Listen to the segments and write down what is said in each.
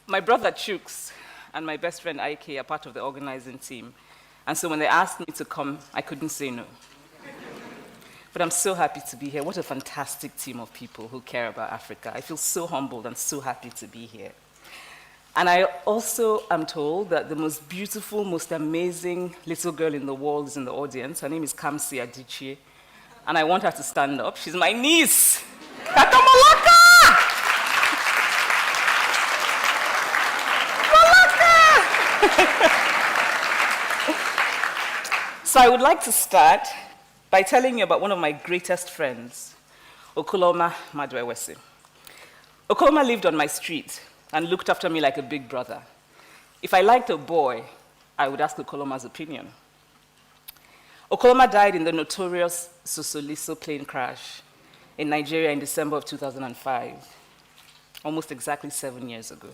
My brother Chooks and my best friend Ike are part of the organizing team. And so when they asked me to come, I couldn't say no. But I'm so happy to be here. What a fantastic team of people who care about Africa. I feel so humbled and so happy to be here. And I also am told that the most beautiful, most amazing little girl in the world is in the audience. Her name is Ngozi Adichie. And I want her to stand up. She's my niece. Kakamalaka! So I would like to start by telling you about one of my greatest friends, Okoloma Madwewesi. Okoloma lived on my street and looked after me like a big brother. If I liked a boy, I would ask Okoloma's opinion. Okoloma died in the notorious Sosoliso plane crash in Nigeria in December of 2005, almost exactly 7 years ago.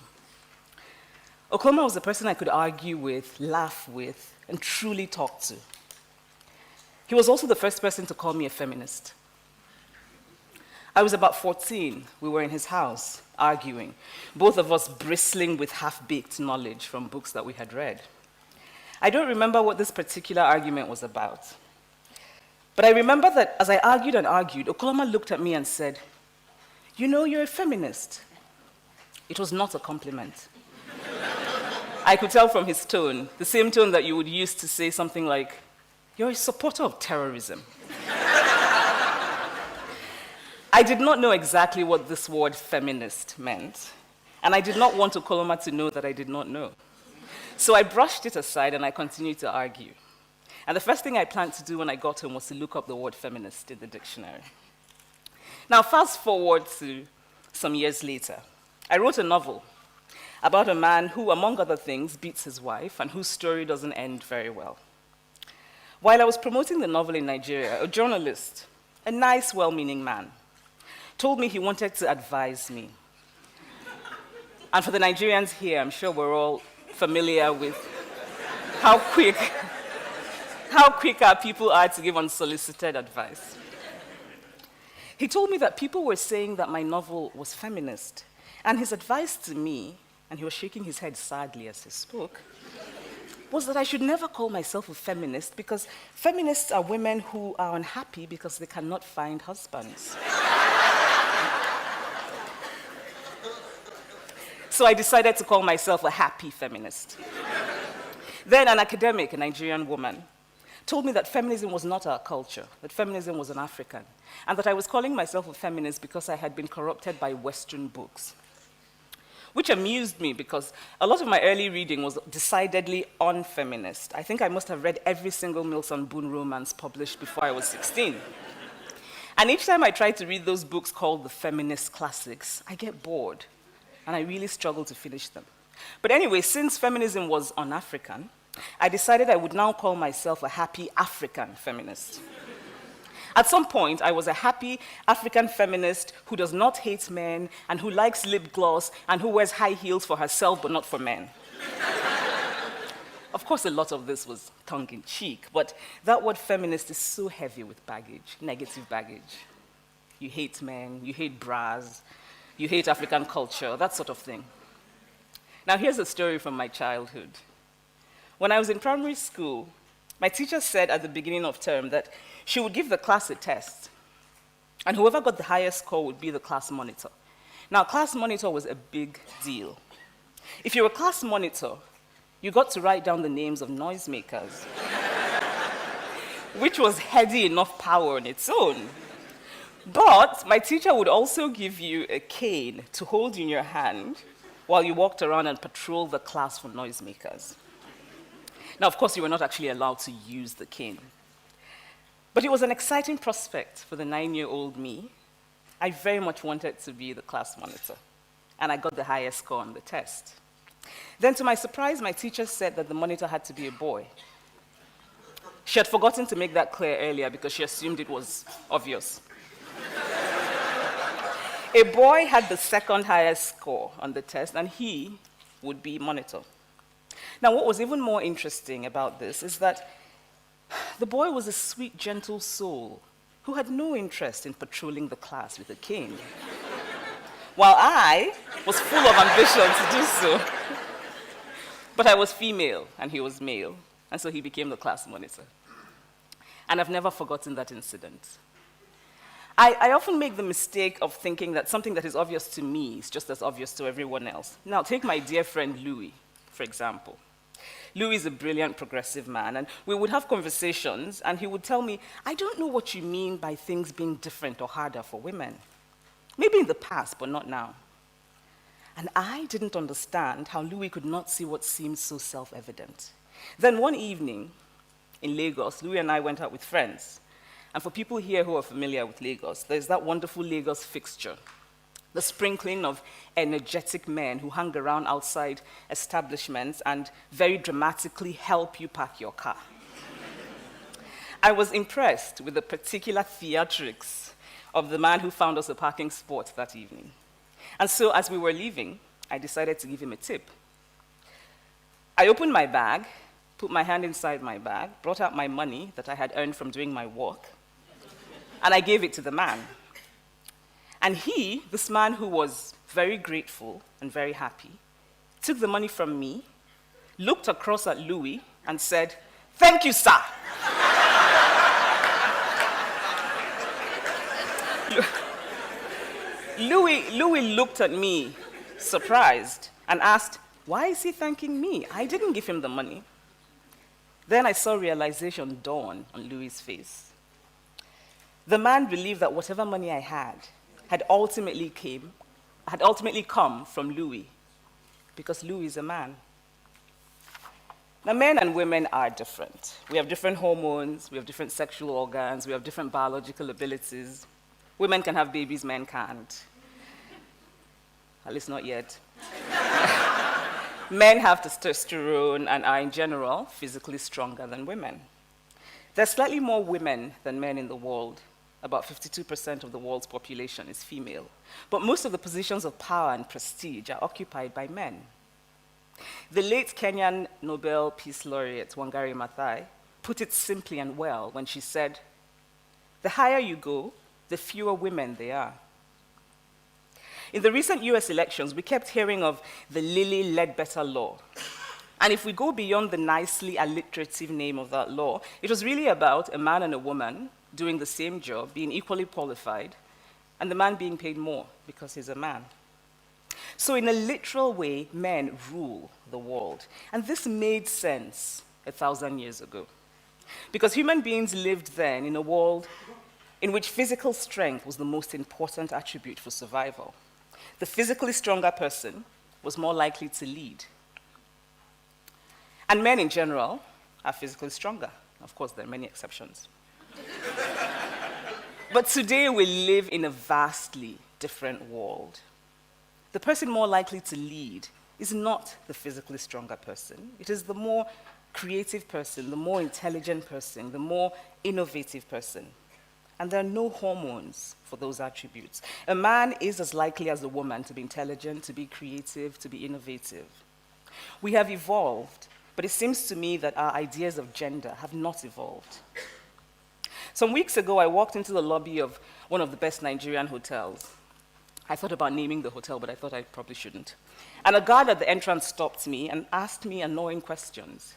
Okoloma was the person I could argue with, laugh with, and truly talk to. He was also the first person to call me a feminist. I was about 14. We were in his house, arguing, both of us bristling with half-baked knowledge from books that we had read. I don't remember what this particular argument was about. But I remember that as I argued and argued, Okoloma looked at me and said, "You know, you're a feminist." It was not a compliment. I could tell from his tone, the same tone that you would use to say something like, "You're a supporter of terrorism." I did not know exactly what this word feminist meant, and I did not want Okoloma to know that I did not know. So I brushed it aside and I continued to argue. And the first thing I planned to do when I got home was to look up the word feminist in the dictionary. Now, fast forward to some years later. I wrote a novel about a man who, among other things, beats his wife and whose story doesn't end very well. While I was promoting the novel in Nigeria, a journalist, a nice, well-meaning man, told me he wanted to advise me. And for the Nigerians here, I'm sure we're all familiar with how quick our people are to give unsolicited advice. He told me that people were saying that my novel was feminist, and his advice to me, and he was shaking his head sadly as he spoke, was that I should never call myself a feminist because feminists are women who are unhappy because they cannot find husbands. So I decided to call myself a happy feminist. Then an academic, a Nigerian woman, told me that feminism was not our culture, that feminism was an African, and that I was calling myself a feminist because I had been corrupted by Western books. Which amused me because a lot of my early reading was decidedly unfeminist. I think I must have read every single Milton Boone romance published before I was 16. And each time I try to read those books called the feminist classics, I get bored, and I really struggle to finish them. But anyway, since feminism was un-African, I decided I would now call myself a happy African feminist. At some point, I was a happy African feminist who does not hate men and who likes lip gloss and who wears high heels for herself but not for men. Of course, a lot of this was tongue-in-cheek, but that word feminist is so heavy with baggage, negative baggage. You hate men, you hate bras, you hate African culture, that sort of thing. Now, here's a story from my childhood. When I was in primary school, my teacher said at the beginning of term that she would give the class a test, and whoever got the highest score would be the class monitor. Now, class monitor was a big deal. If you were a class monitor, you got to write down the names of noisemakers, which was heady enough power on its own. But my teacher would also give you a cane to hold in your hand while you walked around and patrolled the class for noisemakers. Now, of course, you were not actually allowed to use the cane. But it was an exciting prospect for the 9-year-old me. I very much wanted to be the class monitor, and I got the highest score on the test. Then, to my surprise, my teacher said that the monitor had to be a boy. She had forgotten to make that clear earlier because she assumed it was obvious. A boy had the second highest score on the test, and he would be monitor. Now, what was even more interesting about this is that the boy was a sweet, gentle soul who had no interest in patrolling the class with a cane. while I was full of ambition to do so. But I was female, and he was male, and so he became the class monitor. And I've never forgotten that incident. I often make the mistake of thinking that something that is obvious to me is just as obvious to everyone else. Now, take my dear friend Louis, for example. Louis is a brilliant progressive man, and we would have conversations, and he would tell me, I don't know what you mean by things being different or harder for women. Maybe in the past, but not now. And I didn't understand how Louis could not see what seemed so self-evident. Then one evening in Lagos, Louis and I went out with friends. And for people here who are familiar with Lagos, there's that wonderful Lagos fixture, the sprinkling of energetic men who hang around outside establishments and very dramatically help you park your car. I was impressed with the particular theatrics of the man who found us a parking spot that evening. And so as we were leaving, I decided to give him a tip. I opened my bag, put my hand inside my bag, brought out my money that I had earned from doing my work, and I gave it to the man. And he, this man who was very grateful and very happy, took the money from me, looked across at Louis, and said, "Thank you, sir." Louis looked at me, surprised, and asked, "Why is he thanking me? I didn't give him the money." Then I saw realization dawn on Louis' face. The man believed that whatever money I had ultimately come from Louis, because Louis is a man. Now, men and women are different. We have different hormones, we have different sexual organs, we have different biological abilities. Women can have babies, men can't. At least not yet. Men have testosterone and are, in general, physically stronger than women. There's slightly more women than men in the world. About 52% of the world's population is female. But most of the positions of power and prestige are occupied by men. The late Kenyan Nobel Peace Laureate, Wangari Maathai, put it simply and well when she said, "The higher you go, the fewer women there are." In the recent US elections, we kept hearing of the Lilly Ledbetter Law. And if we go beyond the nicely alliterative name of that law, it was really about a man and a woman doing the same job, being equally qualified, and the man being paid more because he's a man. So in a literal way, men rule the world. And this made sense 1,000 years ago. Because human beings lived then in a world in which physical strength was the most important attribute for survival. The physically stronger person was more likely to lead. And men in general are physically stronger. Of course, there are many exceptions. But today we live in a vastly different world. The person more likely to lead is not the physically stronger person. It is the more creative person, the more intelligent person, the more innovative person. And there are no hormones for those attributes. A man is as likely as a woman to be intelligent, to be creative, to be innovative. We have evolved, but it seems to me that our ideas of gender have not evolved. Some weeks ago, I walked into the lobby of one of the best Nigerian hotels. I thought about naming the hotel, but I thought I probably shouldn't. And a guard at the entrance stopped me and asked me annoying questions.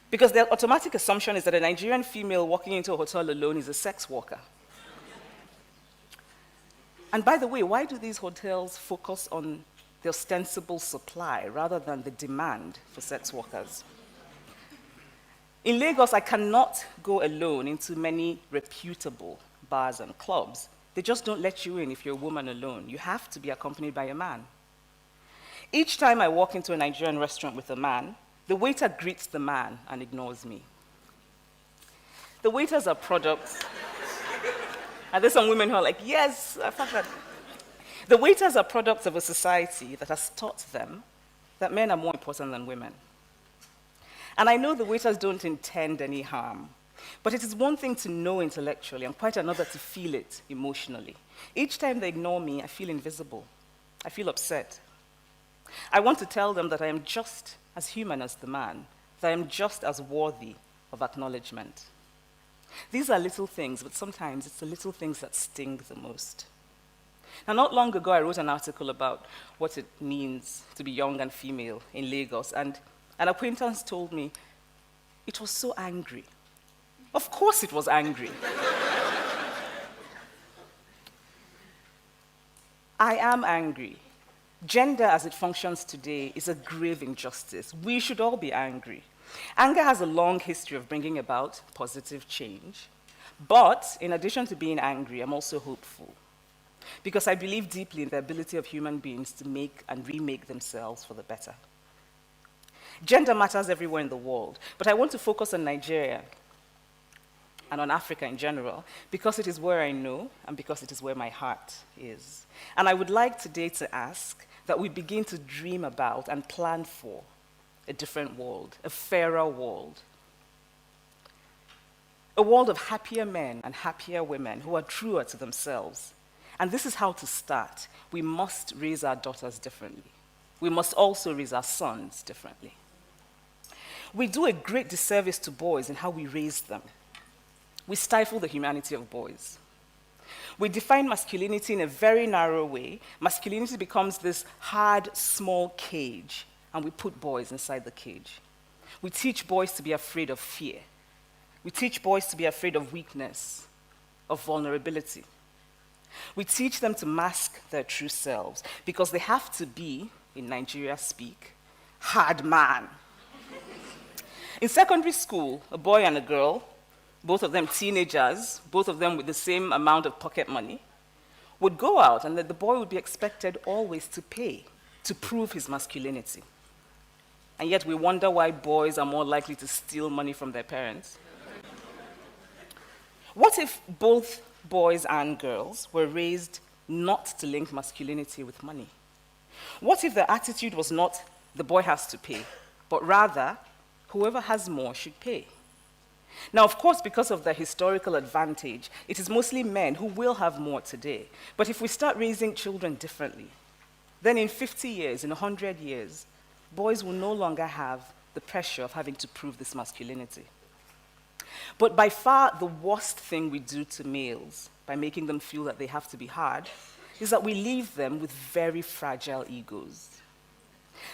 Because the automatic assumption is that a Nigerian female walking into a hotel alone is a sex worker. And by the way, why do these hotels focus on the ostensible supply rather than the demand for sex workers? In Lagos, I cannot go alone into many reputable bars and clubs. They just don't let you in if you're a woman alone. You have to be accompanied by a man. Each time I walk into a Nigerian restaurant with a man, the waiter greets the man and ignores me. The waiters are products. And there's some women who are like, yes, I thought that. The waiters are products of a society that has taught them that men are more important than women. And I know the waiters don't intend any harm, but it is one thing to know intellectually and quite another to feel it emotionally. Each time they ignore me, I feel invisible. I feel upset. I want to tell them that I am just as human as the man, that I am just as worthy of acknowledgement. These are little things, but sometimes it's the little things that sting the most. Now, not long ago, I wrote an article about what it means to be young and female in Lagos, and an acquaintance told me it was so angry. Of course it was angry. I am angry. Gender as it functions today is a grave injustice. We should all be angry. Anger has a long history of bringing about positive change. But in addition to being angry, I'm also hopeful, because I believe deeply in the ability of human beings to make and remake themselves for the better. Gender matters everywhere in the world, but I want to focus on Nigeria and on Africa in general, because it is where I know and because it is where my heart is. And I would like today to ask that we begin to dream about and plan for a different world, a fairer world. A world of happier men and happier women who are truer to themselves. And this is how to start. We must raise our daughters differently. We must also raise our sons differently. We do a great disservice to boys in how we raise them. We stifle the humanity of boys. We define masculinity in a very narrow way. Masculinity becomes this hard, small cage, and we put boys inside the cage. We teach boys to be afraid of fear. We teach boys to be afraid of weakness, of vulnerability. We teach them to mask their true selves because they have to be, in Nigeria speak, hard man. In secondary school, a boy and a girl, both of them teenagers, both of them with the same amount of pocket money, would go out and the boy would be expected always to pay to prove his masculinity. And yet we wonder why boys are more likely to steal money from their parents. What if both boys and girls were raised not to link masculinity with money? What if the attitude was not the boy has to pay, but rather whoever has more should pay? Now, of course, because of the historical advantage, it is mostly men who will have more today. But if we start raising children differently, then in 50 years, in 100 years, boys will no longer have the pressure of having to prove this masculinity. But by far the worst thing we do to males, by making them feel that they have to be hard, is that we leave them with very fragile egos.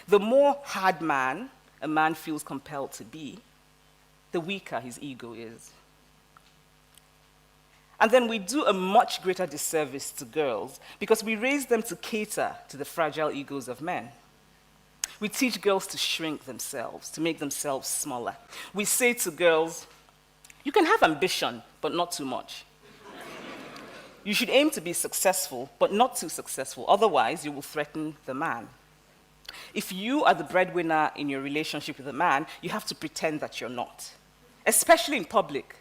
The more hard man a man feels compelled to be, the weaker his ego is. And then we do a much greater disservice to girls because we raise them to cater to the fragile egos of men. We teach girls to shrink themselves, to make themselves smaller. We say to girls, you can have ambition, but not too much. You should aim to be successful, but not too successful. Otherwise, you will threaten the man. If you are the breadwinner in your relationship with a man, you have to pretend that you're not, especially in public.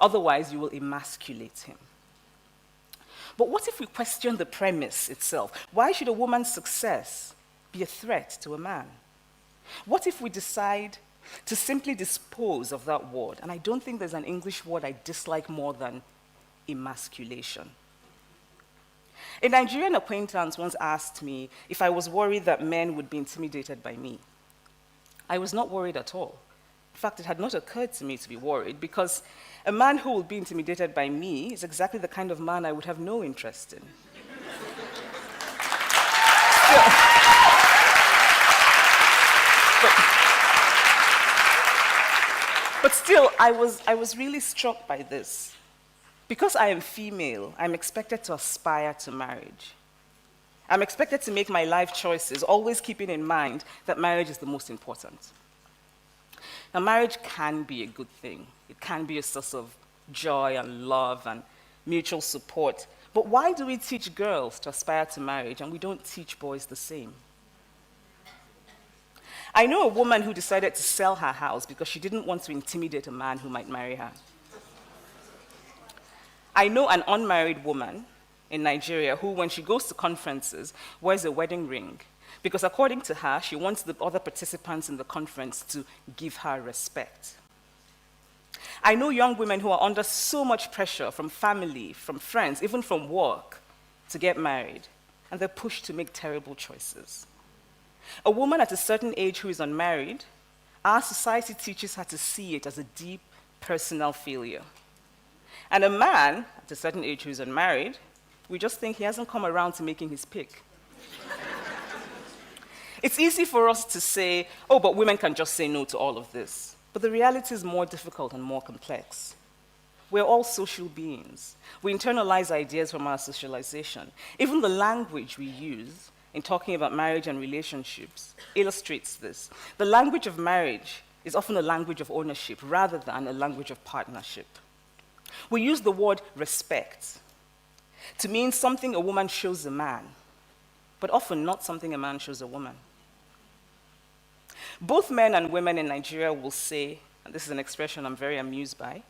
Otherwise, you will emasculate him. But what if we question the premise itself? Why should a woman's success be a threat to a man? What if we decide to simply dispose of that word? And I don't think there's an English word I dislike more than emasculation. A Nigerian acquaintance once asked me if I was worried that men would be intimidated by me. I was not worried at all. In fact, it had not occurred to me to be worried because a man who will be intimidated by me is exactly the kind of man I would have no interest in. But still, I was really struck by this. Because I am female, I'm expected to aspire to marriage. I'm expected to make my life choices, always keeping in mind that marriage is the most important. Now, marriage can be a good thing. It can be a source of joy and love and mutual support. But why do we teach girls to aspire to marriage and we don't teach boys the same? I know a woman who decided to sell her house because she didn't want to intimidate a man who might marry her. I know an unmarried woman in Nigeria who, when she goes to conferences, wears a wedding ring because according to her, she wants the other participants in the conference to give her respect. I know young women who are under so much pressure from family, from friends, even from work, to get married, and they're pushed to make terrible choices. A woman at a certain age who is unmarried, our society teaches her to see it as a deep personal failure. And a man at a certain age who is unmarried We just think he hasn't come around to making his pick. It's easy for us to say, oh, but women can just say no to all of this. But the reality is more difficult and more complex. We're all social beings. We internalize ideas from our socialization. Even the language we use in talking about marriage and relationships illustrates this. The language of marriage is often a language of ownership rather than a language of partnership. We use the word respect to mean something a woman shows a man, but often not something a man shows a woman. Both men and women in Nigeria will say, and this is an expression I'm very amused by,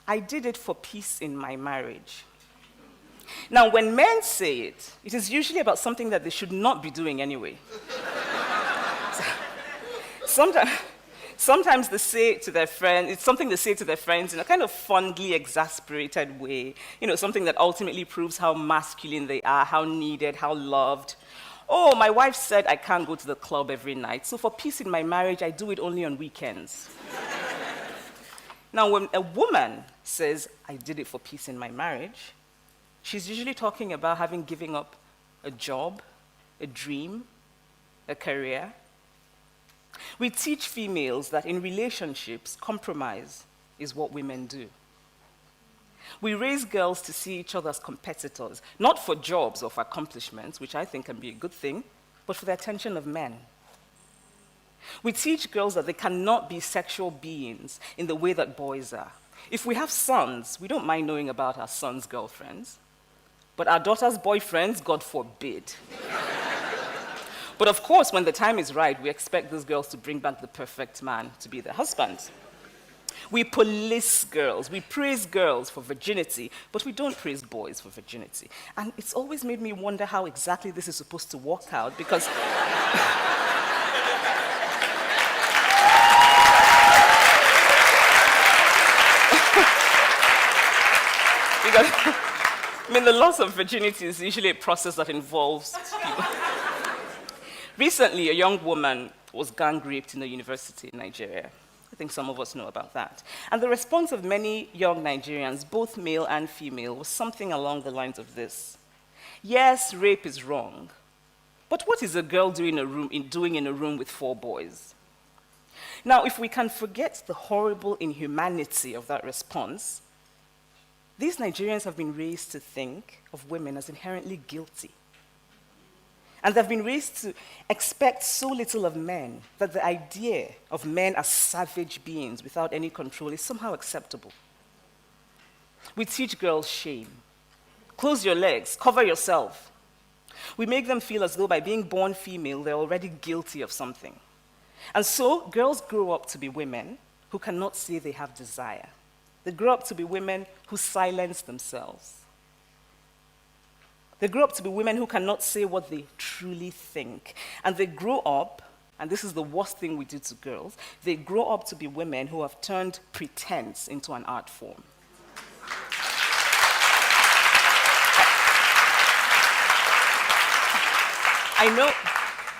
I did it for peace in my marriage. Now, when men say it, it is usually about something that they should not be doing anyway. Sometimes they say it to their friends, it's something they say to their friends in a kind of fondly exasperated way, something that ultimately proves how masculine they are, how needed, how loved. Oh, my wife said I can't go to the club every night, so for peace in my marriage, I do it only on weekends. Now, when a woman says, I did it for peace in my marriage, she's usually talking about having given up a job, a dream, a career. We teach females that in relationships, compromise is what women do. We raise girls to see each other as competitors, not for jobs or for accomplishments, which I think can be a good thing, but for the attention of men. We teach girls that they cannot be sexual beings in the way that boys are. If we have sons, we don't mind knowing about our sons' girlfriends, but our daughters' boyfriends, God forbid. But of course, when the time is right, we expect those girls to bring back the perfect man to be their husband. We police girls, we praise girls for virginity, but we don't praise boys for virginity. And it's always made me wonder how exactly this is supposed to work out, because the loss of virginity is usually a process that involves people. Recently, a young woman was gang raped in a university in Nigeria. I think some of us know about that. And the response of many young Nigerians, both male and female, was something along the lines of this. Yes, rape is wrong, but what is a girl doing in a room with 4 boys? Now, if we can forget the horrible inhumanity of that response, these Nigerians have been raised to think of women as inherently guilty. And they've been raised to expect so little of men that the idea of men as savage beings without any control is somehow acceptable. We teach girls shame. Close your legs, cover yourself. We make them feel as though by being born female, they're already guilty of something. And so girls grow up to be women who cannot say they have desire. They grow up to be women who silence themselves. They grow up to be women who cannot say what they truly think. And they grow up, and this is the worst thing we do to girls, they grow up to be women who have turned pretense into an art form.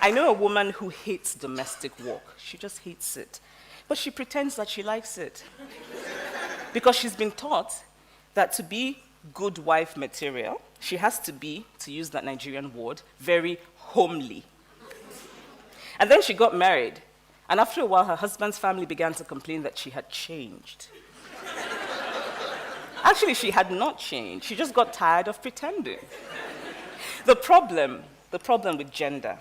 I know a woman who hates domestic work. She just hates it. But she pretends that she likes it. Because she's been taught that to be good wife material, she has to be, to use that Nigerian word, very homely. And then she got married, and after a while, her husband's family began to complain that she had changed. Actually, she had not changed. She just got tired of pretending. The problem with gender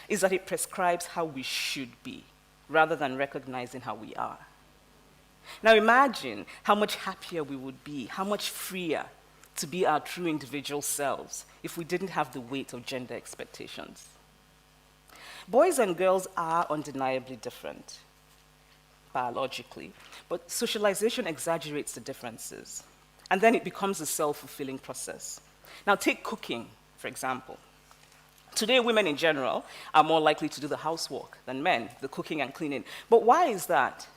is that it prescribes how we should be, rather than recognizing how we are. Now imagine how much happier we would be, how much freer to be our true individual selves if we didn't have the weight of gender expectations. Boys and girls are undeniably different, biologically, but socialization exaggerates the differences, and then it becomes a self-fulfilling process. Now take cooking, for example. Today, women in general are more likely to do the housework than men, the cooking and cleaning. But why is that?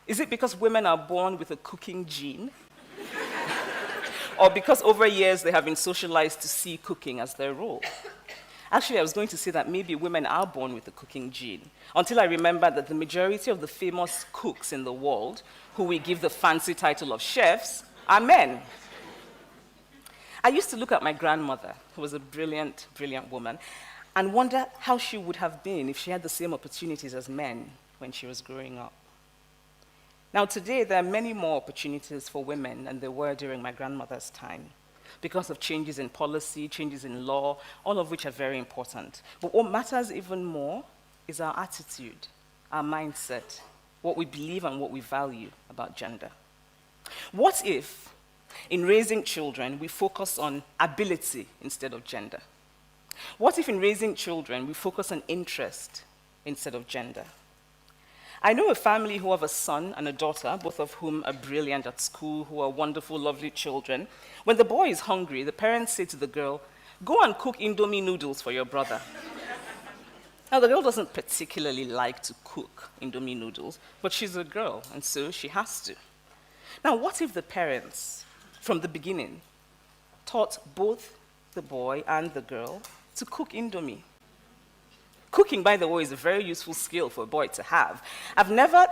Is it because women are born with a cooking gene? Or because over years they have been socialized to see cooking as their role? Actually, I was going to say that maybe women are born with a cooking gene, until I remembered that the majority of the famous cooks in the world, who we give the fancy title of chefs, are men. I used to look at my grandmother, who was a brilliant, brilliant woman, and wonder how she would have been if she had the same opportunities as men when she was growing up. Now, today, there are many more opportunities for women than there were during my grandmother's time because of changes in policy, changes in law, all of which are very important. But what matters even more is our attitude, our mindset, what we believe and what we value about gender. What if, in raising children, we focus on ability instead of gender? What if in raising children, we focus on interest instead of gender? I know a family who have a son and a daughter, both of whom are brilliant at school, who are wonderful, lovely children. When the boy is hungry, the parents say to the girl, "Go and cook Indomie noodles for your brother." Now, the girl doesn't particularly like to cook Indomie noodles, but she's a girl, and so she has to. Now, what if the parents, from the beginning, taught both the boy and the girl to cook Indomie? Cooking, by the way, is a very useful skill for a boy to have. I've never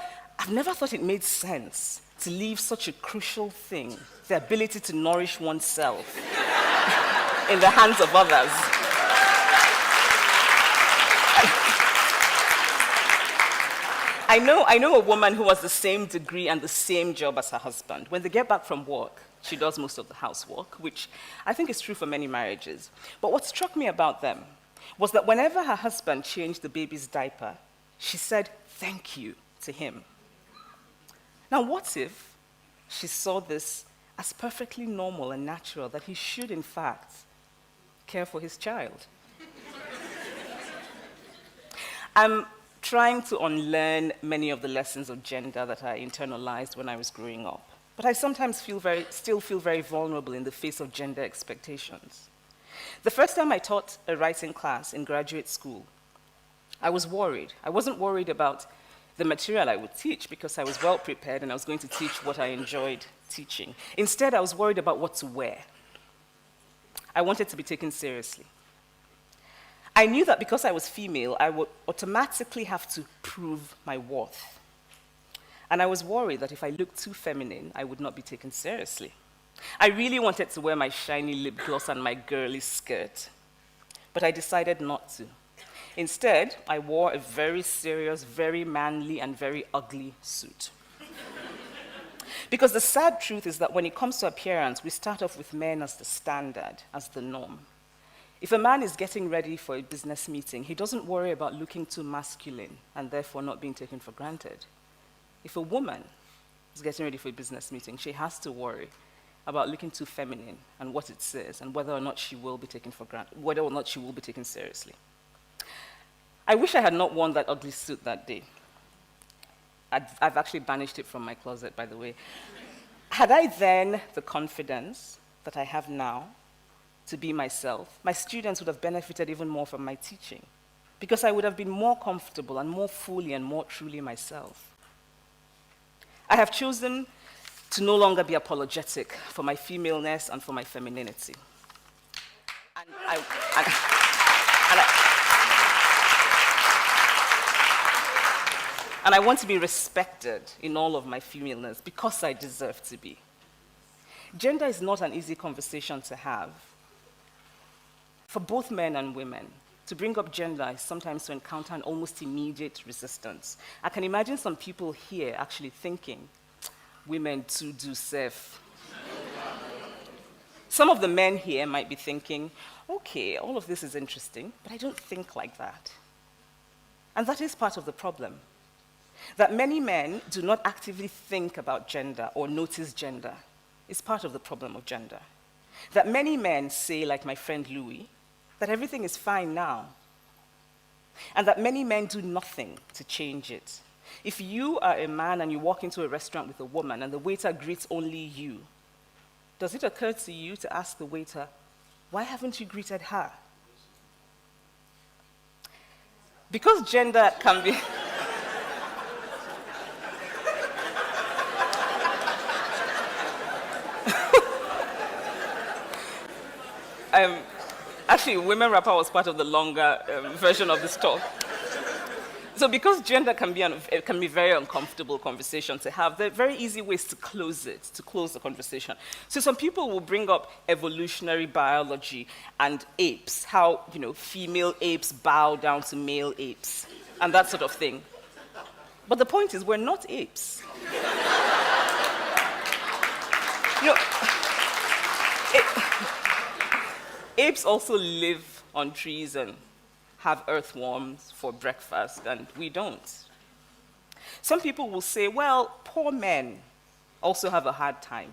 thought it made sense to leave such a crucial thing, the ability to nourish oneself, in the hands of others. I know a woman who has the same degree and the same job as her husband. When they get back from work, she does most of the housework, which I think is true for many marriages. But what struck me about them was that whenever her husband changed the baby's diaper, she said thank you to him. Now, what if she saw this as perfectly normal and natural, that he should, in fact, care for his child? I'm trying to unlearn many of the lessons of gender that I internalized when I was growing up. But I sometimes still feel very vulnerable in the face of gender expectations. The first time I taught a writing class in graduate school, I was worried. I wasn't worried about the material I would teach because I was well prepared and I was going to teach what I enjoyed teaching. Instead, I was worried about what to wear. I wanted to be taken seriously. I knew that because I was female, I would automatically have to prove my worth. And I was worried that if I looked too feminine, I would not be taken seriously. I really wanted to wear my shiny lip gloss and my girly skirt, but I decided not to. Instead, I wore a very serious, very manly, and very ugly suit. Because the sad truth is that when it comes to appearance, we start off with men as the standard, as the norm. If a man is getting ready for a business meeting, he doesn't worry about looking too masculine and therefore not being taken for granted. If a woman is getting ready for a business meeting, she has to worry about looking too feminine and what it says and whether or not she will be taken for granted, whether or not she will be taken seriously. I wish I had not worn that ugly suit that day. I've actually banished it from my closet, by the way. Had I then the confidence that I have now to be myself, my students would have benefited even more from my teaching because I would have been more comfortable and more fully and more truly myself. I have chosen to no longer be apologetic for my femaleness and for my femininity. And I want to be respected in all of my femaleness because I deserve to be. Gender is not an easy conversation to have. For both men and women, to bring up gender is sometimes to encounter an almost immediate resistance. I can imagine some people here actually thinking, women too do safe. Some of the men here might be thinking, okay, all of this is interesting, but I don't think like that. And that is part of the problem. That many men do not actively think about gender or notice gender is part of the problem of gender. That many men say, like my friend Louis, that everything is fine now. And that many men do nothing to change it. If you are a man and you walk into a restaurant with a woman and the waiter greets only you, does it occur to you to ask the waiter, why haven't you greeted her? Because gender can be... Actually, Women Rapper was part of the longer version of this talk. So because gender can be it can be very uncomfortable conversation to have, there are very easy ways to close it, to close the conversation. So some people will bring up evolutionary biology and apes, how female apes bow down to male apes, and that sort of thing. But the point is, we're not apes. Apes also live on trees and have earthworms for breakfast, and we don't. Some people will say, well, poor men also have a hard time.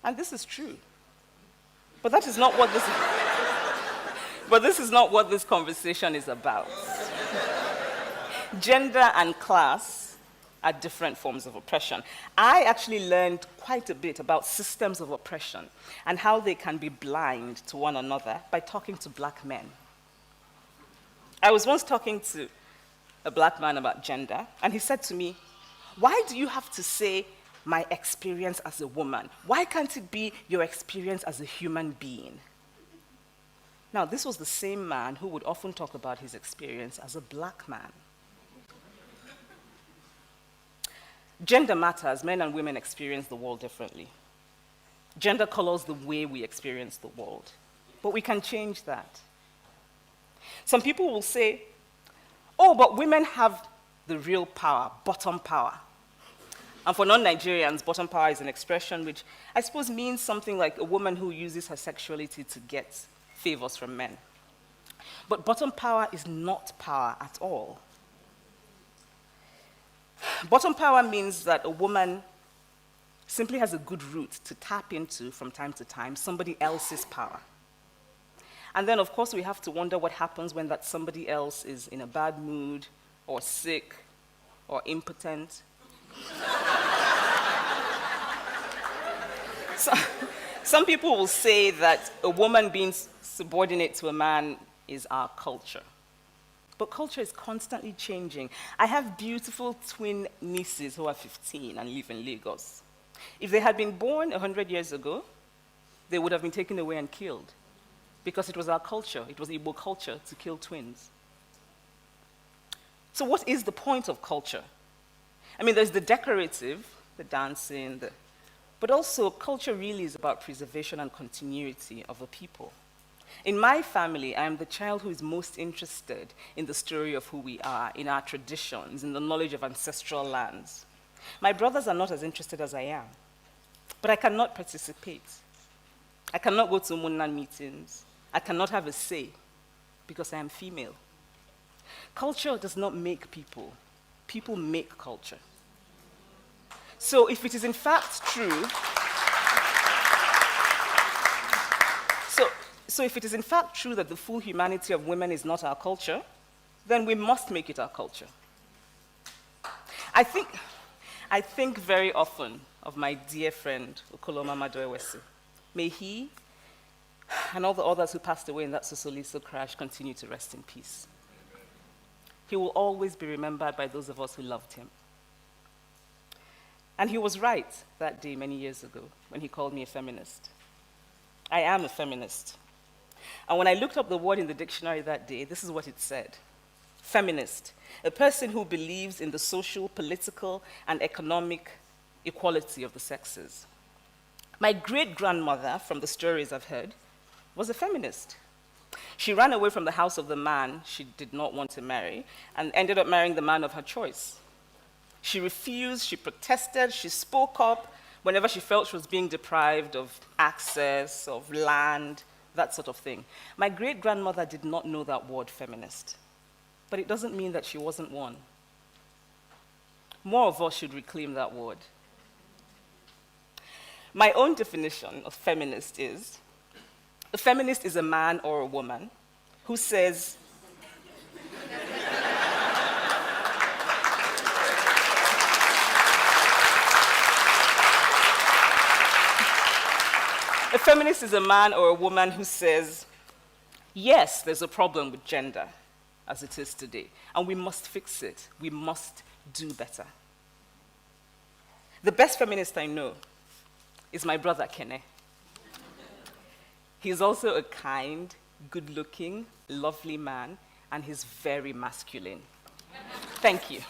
And this is true. But that is not what this but this is not what this conversation is about. Gender and class are different forms of oppression. I actually learned quite a bit about systems of oppression and how they can be blind to one another by talking to black men. I was once talking to a black man about gender, and he said to me, why do you have to say my experience as a woman? Why can't it be your experience as a human being? Now, this was the same man who would often talk about his experience as a black man. Gender matters. Men and women experience the world differently. Gender colors the way we experience the world. But we can change that. Some people will say, oh, but women have the real power, bottom power. And for non-Nigerians, bottom power is an expression which I suppose means something like a woman who uses her sexuality to get favors from men. But bottom power is not power at all. Bottom power means that a woman simply has a good route to tap into from time to time somebody else's power. And then, of course, we have to wonder what happens when that somebody else is in a bad mood, or sick, or impotent. Some people will say that a woman being subordinate to a man is our culture. But culture is constantly changing. I have beautiful twin nieces who are 15 and live in Lagos. If they had been born 100 years ago, they would have been taken away and killed. Because it was our culture, it was Igbo culture to kill twins. So what is the point of culture? I mean, there's the decorative, the dancing, but also culture really is about preservation and continuity of a people. In my family, I am the child who is most interested in the story of who we are, in our traditions, in the knowledge of ancestral lands. My brothers are not as interested as I am, but I cannot participate. I cannot go to Munnan meetings. I cannot have a say because I am female. Culture does not make people. People make culture. So if it is in fact true, so if it is in fact true that the full humanity of women is not our culture, then we must make it our culture. I think very often of my dear friend, Okoloma Madoewesi. May he and all the others who passed away in that Sosoliso crash continue to rest in peace. He will always be remembered by those of us who loved him. And he was right that day many years ago when he called me a feminist. I am a feminist. And when I looked up the word in the dictionary that day, this is what it said. Feminist, a person who believes in the social, political, and economic equality of the sexes. My great-grandmother, from the stories I've heard, was a feminist. She ran away from the house of the man she did not want to marry and ended up marrying the man of her choice. She refused, she protested, she spoke up whenever she felt she was being deprived of access, of land, that sort of thing. My great-grandmother did not know that word feminist, but it doesn't mean that she wasn't one. More of us should reclaim that word. My own definition of feminist is, a feminist is a man or a woman who says, a feminist is a man or a woman who says, yes, there's a problem with gender as it is today, and we must fix it. We must do better. The best feminist I know is my brother, Crenn. He's also a kind, good-looking, lovely man, and he's very masculine. Thank you.